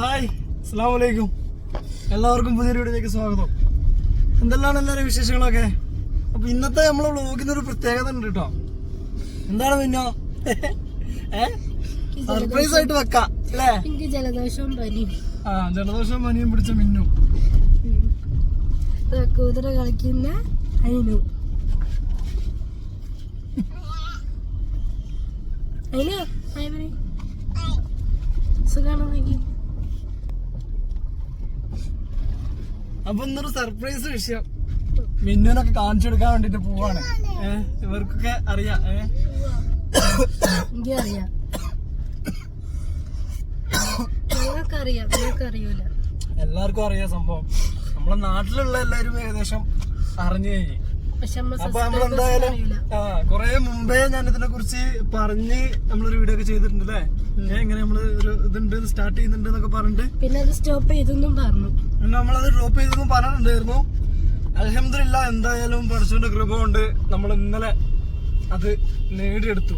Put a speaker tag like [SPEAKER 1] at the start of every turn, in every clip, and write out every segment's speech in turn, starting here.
[SPEAKER 1] Hi, അസ്സലാമു അലൈക്കും. എല്ലാവർക്കും പുതിയൊരു വീഡിയോയിലേക്ക് സ്വാഗതം. എന്തെല്ലാം എല്ലാവരും വിശേഷങ്ങളൊക്കെ? അപ്പൊ ഇന്നത്തെ നമ്മളെ വ്ളോഗിന് ഒരു പ്രത്യേകത ഉണ്ട് കേട്ടോ. എന്താണ് പിന്നോ സർപ്രൈസ് ആയിട്ട് വെക്കാം അല്ലേ?
[SPEAKER 2] ജലദോഷവും പനിയും.
[SPEAKER 1] ജലദോഷവും പനിയും പിടിച്ച മിന്നു,
[SPEAKER 2] കുതിര കളിക്കുന്ന അയിനു. സുഖാണോ?
[SPEAKER 1] അപ്പൊ ഇന്നൊരു സർപ്രൈസ് വിഷയം മിന്നുനൊക്കെ കാണിച്ചു കൊടുക്കാൻ വേണ്ടിട്ട് പോവാണ്. ഇവർക്കൊക്കെ അറിയാം.
[SPEAKER 2] എനിക്കറിയാം, നിങ്ങൾക്കറിയൂല.
[SPEAKER 1] എല്ലാവർക്കും അറിയാം സംഭവം. നമ്മളെ നാട്ടിലുള്ള എല്ലാരും ഏകദേശം അറിഞ്ഞു കഴിഞ്ഞു. അപ്പൊ നമ്മളെന്തായാലും കൊറേ മുമ്പേ ഞാൻ ഇതിനെ കുറിച്ച് പറഞ്ഞ് നമ്മളൊരു വീഡിയോ ഒക്കെ ചെയ്തിട്ടുണ്ട് അല്ലേ? എങ്ങനെ നമ്മള് ഒരു ഇതുണ്ട്, സ്റ്റാർട്ട് ചെയ്യുന്നുണ്ട് എന്നൊക്കെ പറഞ്ഞിട്ട്
[SPEAKER 2] പിന്നെ അത് സ്റ്റോപ്പ് ചെയ്തെന്നും പറഞ്ഞു.
[SPEAKER 1] പിന്നെ നമ്മളത് ഡ്രോപ്പ് ചെയ്തെന്നും പറഞ്ഞിട്ടുണ്ടായിരുന്നു. അൽഹംദുലില്ലാ, എന്തായാലും പഠിച്ചവന്റെ കൃപ കൊണ്ട് നമ്മൾ ഇന്നലെ അത് നേടിയെടുത്തു.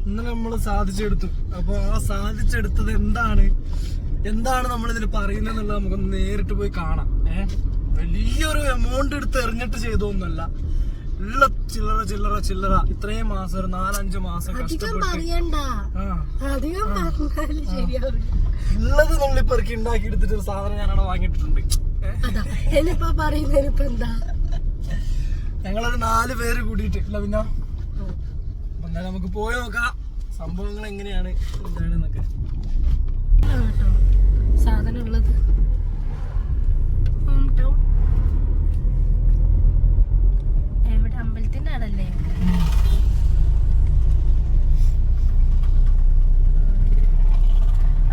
[SPEAKER 1] ഇന്നലെ നമ്മൾ സാധിച്ചെടുത്തു. അപ്പൊ ആ സാധിച്ചെടുത്തത് എന്താണ് നമ്മളിതിൽ പറയുന്നതെന്നുള്ളത് നമുക്കൊന്ന് നേരിട്ട് പോയി കാണാം. വലിയൊരു എമൗണ്ട് എടുത്ത് എറിഞ്ഞിട്ട് ചെയ്തൊന്നുമല്ല. ഉള്ള ചില്ലറ ഇത്രയും മാസം, ഒരു 4-5 മാസം കഷ്ടപ്പെട്ട് ഉള്ളത് നുള്ളിപ്പെറുക്കി ഉണ്ടാക്കി എടുത്തിട്ട് ഒരു സാധനം ഞാനവിടെ വാങ്ങിയിട്ടുണ്ട്. ഞങ്ങളൊരു 4 പേര് കൂടിയിട്ട് ഇല്ല. പിന്നെ എന്തായാലും നമുക്ക് പോയി നോക്കാം സംഭവങ്ങൾ എങ്ങനെയാണ് എന്താണെന്നൊക്കെ.
[SPEAKER 2] സാധനം ഉള്ളത് എവിടെ? അമ്പലത്തിന്റെ ആടല്ലേ?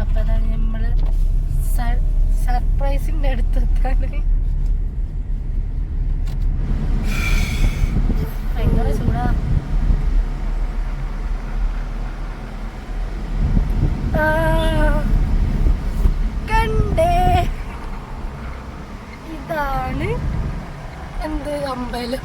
[SPEAKER 2] അപ്പൊ നമ്മള് സർപ്രൈസിന്റെ അടുത്തെത്താണ്. ഭയങ്കര ചൂടാ. കണ്ടേ, ഇതാണ് എന്ത് അമ്പലം.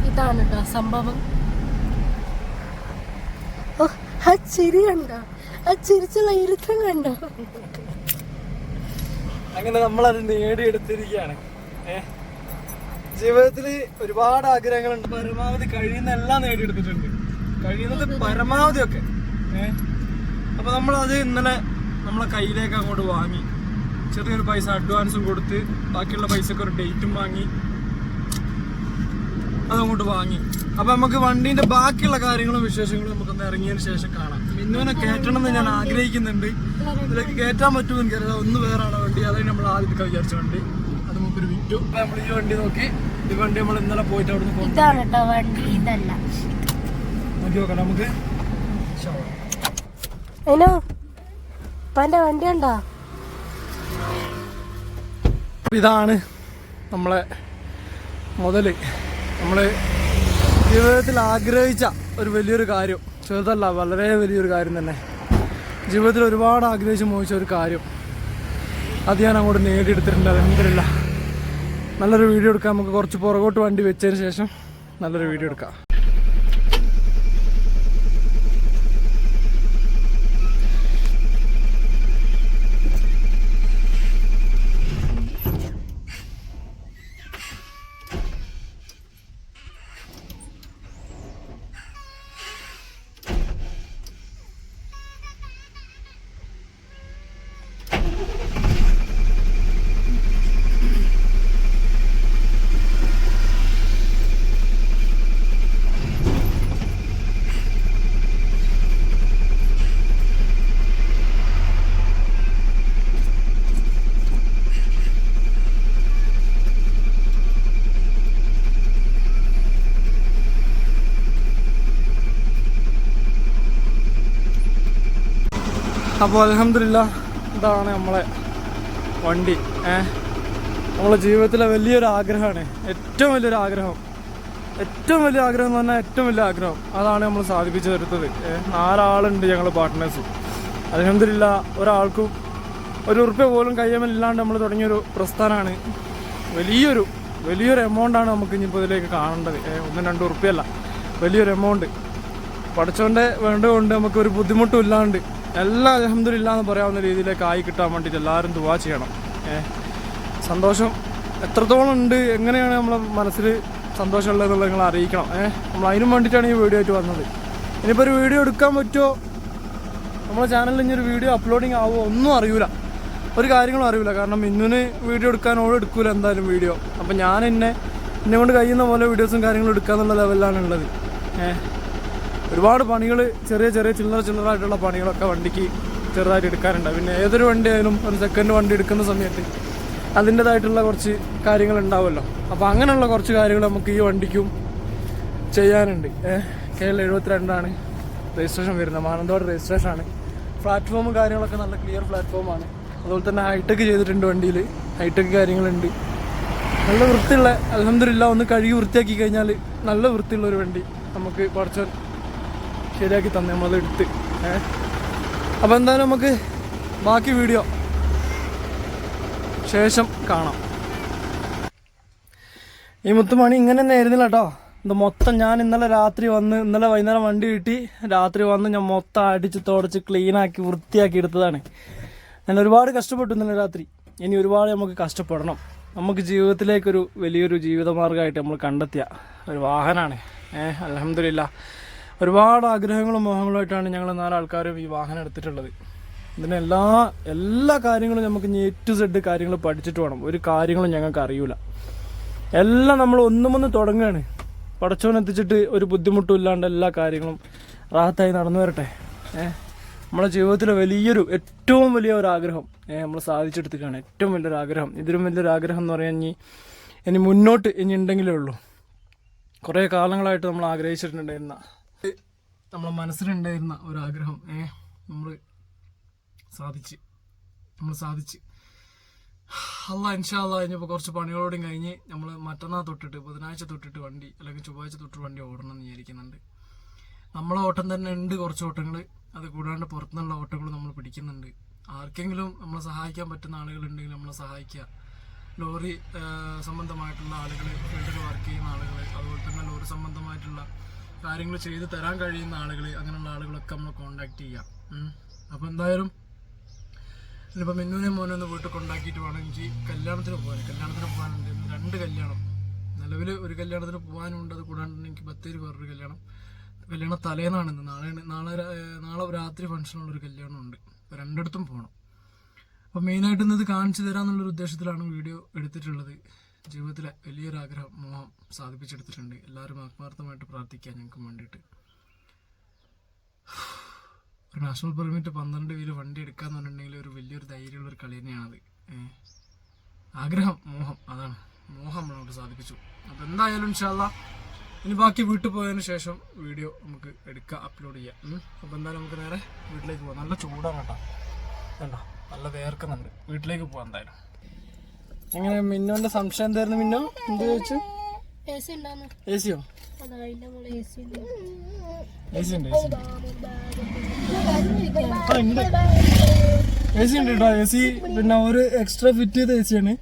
[SPEAKER 2] ഇതാണ് കേട്ടോ സംഭവം. ആ ചിരി കണ്ടോ? ആ ചിരിച്ചുള്ള ഇരുത്തം കണ്ടോ?
[SPEAKER 1] അങ്ങനെ നമ്മളത് നേടിയെടുത്തിരിക്കുകയാണ്. ജീവിതത്തില് ഒരുപാട് ആഗ്രഹങ്ങളുണ്ട്. പരമാവധി കഴിയുന്ന എല്ലാം നേടിയെടുത്തിട്ടുണ്ട്. കഴിയുന്നത് പരമാവധി ഒക്കെ. അപ്പൊ നമ്മളത് ഇന്നലെ നമ്മളെ കയ്യിലേക്ക് അങ്ങോട്ട് വാങ്ങി. ചെറിയൊരു പൈസ അഡ്വാൻസും കൊടുത്ത് ബാക്കിയുള്ള പൈസക്ക് ഒരു ഡേറ്റും വാങ്ങി അതങ്ങോട്ട് വാങ്ങി. അപ്പൊ നമുക്ക് വണ്ടീന്റെ ബാക്കിയുള്ള കാര്യങ്ങളും വിശേഷങ്ങളും നമുക്കൊന്ന് ഇറങ്ങിയതിന് ശേഷം കാണാം. മിന്നുവിനെ കയറ്റണം എന്ന് ഞാൻ ആഗ്രഹിക്കുന്നുണ്ട്. ഇതിലേക്ക് കയറ്റാൻ പറ്റുമെന്ന് എനിക്കറിയാം. ഒന്ന് വേറാണ് വണ്ടി, അതായത് നമ്മൾ ആദ്യം വിചാരിച്ച വണ്ടി. അത് നമുക്കൊരു വിറ്റു. നമ്മൾ ഈ വണ്ടി നോക്കി. ഈ വണ്ടി നമ്മൾ ഇന്നലെ പോയിട്ട് അവിടെ നിന്ന് നോക്കി നോക്കാം നമുക്ക്.
[SPEAKER 2] വണ്ടി ഉണ്ടോ?
[SPEAKER 1] ഇതാണ് നമ്മളെ മുതല്. നമ്മള് ജീവിതത്തിൽ ആഗ്രഹിച്ച ഒരു വലിയൊരു കാര്യം, ചെറുതല്ല, വളരെ വലിയൊരു കാര്യം തന്നെ. ജീവിതത്തിൽ ഒരുപാട് ആഗ്രഹിച്ച് മോഹിച്ച ഒരു കാര്യം, അത് ഞാൻ അങ്ങോട്ട് നേടിയെടുത്തിട്ടുണ്ട്. അതെന്തില്ല, നല്ലൊരു വീഡിയോ എടുക്കാം. നമുക്ക് കുറച്ച് പുറകോട്ട് വണ്ടി വെച്ചതിന് ശേഷം നല്ലൊരു വീഡിയോ എടുക്കാം. അപ്പോൾ അൽഹംദുലില്ലാ, ഇതാണ് നമ്മളെ വണ്ടി. നമ്മളെ ജീവിതത്തിലെ വലിയൊരു ആഗ്രഹമാണ്, ഏറ്റവും വലിയൊരു ആഗ്രഹം എന്ന് പറഞ്ഞാൽ ഏറ്റവും വലിയ ആഗ്രഹം. അതാണ് നമ്മൾ സാധിപ്പിച്ചു തരുന്നത്. 4 ആളുണ്ട് ഞങ്ങൾ പാർട്ട്നേഴ്സ്. അൽഹംദുലില്ലാ, ഒരാൾക്കും ₹1 പോലും കയ്യമല്ലാണ്ട് നമ്മൾ തുടങ്ങിയൊരു പ്രസ്ഥാനമാണ്. വലിയൊരു എമൗണ്ടാണ് നമുക്ക് ഇനിയിപ്പോൾ ഇതിലേക്ക് കാണേണ്ടത്. 1-2 ഉറുപ്പ്യല്ല, വലിയൊരു എമൗണ്ട്. പഠിച്ചോൻ്റെ വേണ്ടതുകൊണ്ട് നമുക്കൊരു ബുദ്ധിമുട്ടും ഇല്ലാണ്ട് എല്ലാം അൽഹംദുലില്ലാ എന്ന് പറയാവുന്ന രീതിയിലേക്ക് ആയി കിട്ടാൻ വേണ്ടിയിട്ട് എല്ലാവരും ദുആ ചെയ്യണം. സന്തോഷം എത്രത്തോളം ഉണ്ട്, എങ്ങനെയാണ് നമ്മളെ മനസ്സിൽ സന്തോഷമുള്ളതെന്നുള്ളത് നിങ്ങൾ അറിയിക്കണം. നമ്മൾ അതിനും വേണ്ടിയിട്ടാണ് ഈ വീഡിയോ ആയിട്ട് വന്നത്. ഇനിയിപ്പോൾ ഒരു വീഡിയോ എടുക്കാൻ പറ്റുമോ, നമ്മളെ ചാനലിൽ ഇനി ഒരു വീഡിയോ അപ്ലോഡിങ് ആവുമോ ഒന്നും അറിയില്ല, ഒരു കാര്യങ്ങളും അറിയില്ല. കാരണം ഇന്നിന് വീഡിയോ എടുക്കാനോട് എടുക്കൂല എന്തായാലും വീഡിയോ. അപ്പം ഞാൻ എന്നെ കൊണ്ട് കഴിയുന്ന പോലെ വീഡിയോസും കാര്യങ്ങളും എടുക്കാന്നുള്ള ലെവലിലാണ് ഉള്ളത്. ഒരുപാട് പണികൾ, ചെറിയ ചില്ലറായിട്ടുള്ള പണികളൊക്കെ വണ്ടിക്ക് ചെറുതായിട്ട് എടുക്കാറുണ്ട്. പിന്നെ ഏതൊരു വണ്ടി ആയാലും ഒരു സെക്കൻഡ് വണ്ടി എടുക്കുന്ന സമയത്ത് അതിൻ്റേതായിട്ടുള്ള കുറച്ച് കാര്യങ്ങൾ ഉണ്ടാവുമല്ലോ. അപ്പോൾ അങ്ങനെയുള്ള കുറച്ച് കാര്യങ്ങൾ നമുക്ക് ഈ വണ്ടിക്കും ചെയ്യാനുണ്ട്. KL 72 രജിസ്ട്രേഷൻ വരുന്നത്, മാനന്തവാടി രജിസ്ട്രേഷനാണ്. പ്ലാറ്റ്ഫോമും കാര്യങ്ങളൊക്കെ നല്ല ക്ലിയർ പ്ലാറ്റ്ഫോമാണ്. അതുപോലെ തന്നെ ഹൈടെക് ചെയ്തിട്ടുണ്ട് വണ്ടിയിൽ, ഹൈടെക് കാര്യങ്ങളുണ്ട്. നല്ല വൃത്തിയുള്ള, അൽഹംദുലില്ലാ ഒന്ന് കഴുകി വൃത്തിയാക്കി കഴിഞ്ഞാൽ നല്ല വൃത്തിയുള്ളൊരു വണ്ടി നമുക്ക് കുറച്ച് ശരിയാക്കി തന്നെ നമ്മളെടുത്ത്. അപ്പോൾ എന്തായാലും നമുക്ക് ബാക്കി വീഡിയോ ശേഷം കാണാം. ഈ മുത്തുമണി ഇങ്ങനെ തന്നെ ആയിരുന്നില്ല കേട്ടോ. ഇത് മൊത്തം ഞാൻ ഇന്നലെ വൈകുന്നേരം വണ്ടി കിട്ടി, രാത്രി വന്ന് ഞാൻ മൊത്തം അടിച്ച് തുടച്ച് ക്ലീനാക്കി വൃത്തിയാക്കി എടുത്തതാണ്. ഞാൻ ഒരുപാട് കഷ്ടപ്പെട്ടു ഇന്നലെ രാത്രി. ഇനി ഒരുപാട് നമുക്ക് കഷ്ടപ്പെടണം. നമുക്ക് ജീവിതത്തിലേക്കൊരു വലിയൊരു ജീവിതമാർഗ്ഗമായിട്ട് നമ്മൾ കണ്ടെത്തിയ ഒരു വാഹനമാണ്. അൽഹംദുലില്ലാ ഒരുപാട് ആഗ്രഹങ്ങളും മോഹങ്ങളുമായിട്ടാണ് ഞങ്ങൾ 4 ആൾക്കാരും ഈ വാഹനം എടുത്തിട്ടുള്ളത്. ഇതിന് എല്ലാ കാര്യങ്ങളും നമുക്ക് A to Z കാര്യങ്ങൾ പഠിച്ചിട്ട് വേണം. ഒരു കാര്യങ്ങളും ഞങ്ങൾക്ക് അറിയില്ല. എല്ലാം നമ്മൾ ഒന്നുമൊന്ന് തുടങ്ങുകയാണ്. പടച്ചോനെത്തിച്ചിട്ട് ഒരു ബുദ്ധിമുട്ടും ഇല്ലാണ്ട് എല്ലാ കാര്യങ്ങളും റാഹത്തായി നടന്നു വരട്ടെ. നമ്മളെ ജീവിതത്തിലെ ഏറ്റവും വലിയ ഒരു ആഗ്രഹം നമ്മൾ സാധിച്ചെടുത്തിട്ടാണ്. ഏറ്റവും വലിയൊരു ആഗ്രഹം, ഇതിലും വലിയൊരു ആഗ്രഹം എന്ന് പറയാൻ ഇനി മുന്നോട്ട് ഉണ്ടെങ്കിലേ ഉള്ളൂ. കുറേ കാലങ്ങളായിട്ട് നമ്മൾ ആഗ്രഹിച്ചിട്ടുണ്ടായിരുന്ന, നമ്മളെ മനസ്സിലുണ്ടായിരുന്ന ഒരാഗ്രഹം നമ്മൾ സാധിച്ച് അല്ലാ ഇൻഷാ അല്ലാ. ഇനിയിപ്പോൾ കുറച്ച് പണികളോടും കഴിഞ്ഞ് നമ്മൾ മറ്റന്നാൾ തൊട്ടിട്ട്, ബുധനാഴ്ച തൊട്ടിട്ട് വണ്ടി, അല്ലെങ്കിൽ ചൊവ്വാഴ്ച തൊട്ട് വണ്ടി ഓടണം എന്ന് വിചാരിക്കുന്നുണ്ട്. നമ്മളെ ഓട്ടം തന്നെ ഉണ്ട്, കുറച്ച് ഓട്ടങ്ങൾ. അത് കൂടാണ്ട് പുറത്തുനിന്നുള്ള ഓട്ടങ്ങൾ നമ്മൾ പിടിക്കുന്നുണ്ട്. ആർക്കെങ്കിലും നമ്മളെ സഹായിക്കാൻ പറ്റുന്ന ആളുകളുണ്ടെങ്കിൽ നമ്മളെ സഹായിക്കുക. ലോറി സംബന്ധമായിട്ടുള്ള ആളുകൾ, ഫീൽഡിൽ വർക്ക് ചെയ്യുന്ന ആളുകൾ, അതുപോലെ തന്നെ ലോറി സംബന്ധമായിട്ടുള്ള കാര്യങ്ങൾ ചെയ്ത് തരാൻ കഴിയുന്ന ആളുകൾ, അങ്ങനെയുള്ള ആളുകളൊക്കെ നമ്മൾ കോണ്ടാക്ട് ചെയ്യാം. അപ്പോൾ എന്തായാലും ഇനിയിപ്പോൾ മിന്നുവിനെ മോനെ ഒന്ന് വീട്ടിൽ കൊണ്ടാക്കിയിട്ട് വേണം എനിക്ക് കല്യാണത്തിന് പോകാനുണ്ട്. 2 കല്യാണം, നിലവിൽ ഒരു കല്യാണത്തിന് പോകാനുണ്ട്. അത് കൂടാണ്ട് എനിക്ക് ബത്തേരി വേറൊരു കല്യാണം തലേന്നാണെന്ന്. നാളെ രാത്രി ഫംഗ്ഷനുള്ളൊരു കല്യാണമുണ്ട്. അപ്പോൾ 2 പോകണം. അപ്പോൾ മെയിനായിട്ട് ഇന്നത് കാണിച്ചു തരാമെന്നുള്ളൊരു ഉദ്ദേശത്തിലാണ് വീഡിയോ എടുത്തിട്ടുള്ളത്. ജീവിതത്തിലെ വലിയൊരാഗ്രഹം, മോഹം സാധിപ്പിച്ചെടുത്തിട്ടുണ്ട്. എല്ലാവരും ആത്മാർത്ഥമായിട്ട് പ്രാർത്ഥിക്കുക ഞങ്ങൾക്ക് വേണ്ടിയിട്ട്. ഒരു നാഷണൽ പെർമിറ്റ് 12 വീല് വണ്ടി എടുക്കാന്ന് പറഞ്ഞിട്ടുണ്ടെങ്കിൽ ഒരു വലിയൊരു ധൈര്യമുള്ളൊരു കളി തന്നെയാണത്. ആഗ്രഹം, മോഹം, അതാണ് മോഹം നമ്മളോട് സാധിപ്പിച്ചു. അപ്പോൾ എന്തായാലും ഇൻഷാ അല്ലാ ഇനി ബാക്കി വീട്ടിൽ പോയതിന് ശേഷം വീഡിയോ നമുക്ക് എടുക്കാം, അപ്ലോഡ് ചെയ്യാം. അപ്പോൾ എന്തായാലും നമുക്ക് നേരെ വീട്ടിലേക്ക് പോകാം. നല്ല ചൂടാണ് കേട്ടോ, കണ്ടോ, നല്ല വേർക്കുന്നുണ്ട്. വീട്ടിലേക്ക് പോകാം എന്തായാലും. എങ്ങനെ മിന്നുവിന്റെ സംശയം എന്തായിരുന്നു? മിന്നു എന്ത് ചോദിച്ചു? AC യോ? AC ഉണ്ട് കേട്ടോ. AC പിന്നെ ഒരു എക്സ്ട്രാ ഫിറ്റ് ചെയ്ത AC ആണ്.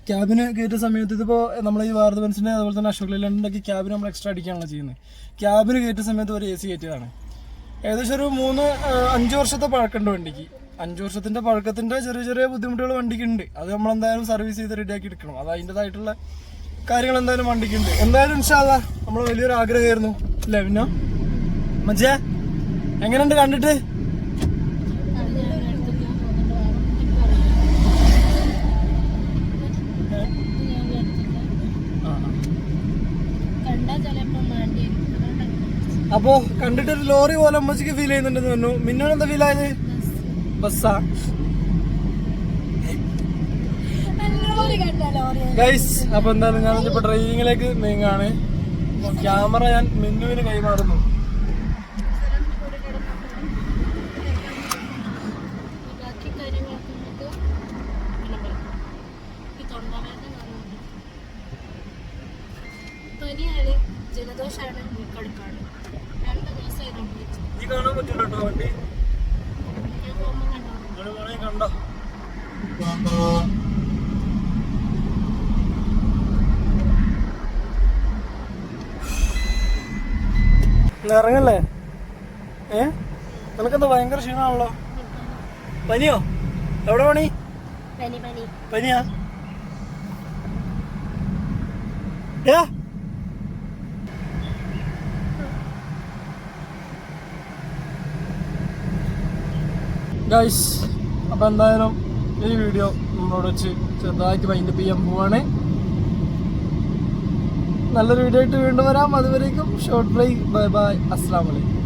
[SPEAKER 1] ക്യാബിന് കയറ്റിയ സമയത്ത് ഇതിപ്പോൾ നമ്മൾ ഈ ഭാരത് ബെൻസിൻ്റെ അതുപോലെ തന്നെ അശോക് ലേലൻഡിൻ്റെയൊക്കെ ക്യാബിന് നമ്മൾ എക്സ്ട്രാ അടിക്കുകയാണല്ലോ ചെയ്യുന്നത്. ക്യാബിന് കയറ്റിയ സമയത്ത് ഒരു AC കയറ്റിയതാണ്. ഏകദേശം ഒരു 3-5 വർഷത്തെ പഴക്കമുണ്ട് വണ്ടിക്ക്. 5 വർഷത്തിൻ്റെ പഴക്കത്തിൻ്റെ ചെറിയ ബുദ്ധിമുട്ടുകൾ വണ്ടിക്കുണ്ട്. അത് നമ്മളെന്തായാലും സർവീസ് ചെയ്ത് റെഡിയാക്കി എടുക്കണം. അത് അതിൻ്റെതായിട്ടുള്ള കാര്യങ്ങൾ എന്തായാലും വണ്ടിക്കുണ്ട്. എന്തായാലും ഇൻഷാ അല്ലാ നമ്മൾ വലിയൊരു ആഗ്രഹമായിരുന്നു അല്ലേ? പിന്നെ മജേ എങ്ങനെയുണ്ട് കണ്ടിട്ട്? അപ്പോ കണ്ടിട്ടൊരു ലോറി പോലെ അമ്മച്ചിക്ക് ഫീൽ ചെയ്യുന്നുണ്ടെന്ന് പറഞ്ഞു. മിന്നോനെന്താ ഫീൽ ആയത്? ബസ്സാ ഗൈസ്. അപ്പൊ എന്തായാലും ഞാൻ ഇപ്പൊ ഡ്രൈവിങ്ങിലേക്ക് നീങ്ങാണ്. ക്യാമറ ഞാൻ മിന്നുവിന് കൈമാറുന്നു.
[SPEAKER 2] ജലദോഷമാണ്, മൂക്കടുക്കാണ്. 2 ദിവസമായി
[SPEAKER 1] ഈ കാണാൻ പറ്റില്ല കേട്ടോ വണ്ടി. കണ്ടോ ഇറങ്ങല്ലേ? നിനക്കെന്താ ഭയങ്കര ക്ഷീണമാണല്ലോ? പനിയോ? എവിടെ പണി? പനിയാ? ഗൈസ്, അപ്പൊ എന്തായാലും ഈ വീഡിയോ നമ്മളോട് വെച്ച് ചെറുതായിട്ട് വൈൻഡപ്പ് ചെയ്യാൻ പോവാണ്. നല്ലൊരു വീഡിയോ ആയിട്ട് വീണ്ടും വരാം. അതുവരേക്കും ഷോർട്ട് ബ്രേക്ക്. Bye bye. അസ്സലാമു അലൈക്കും.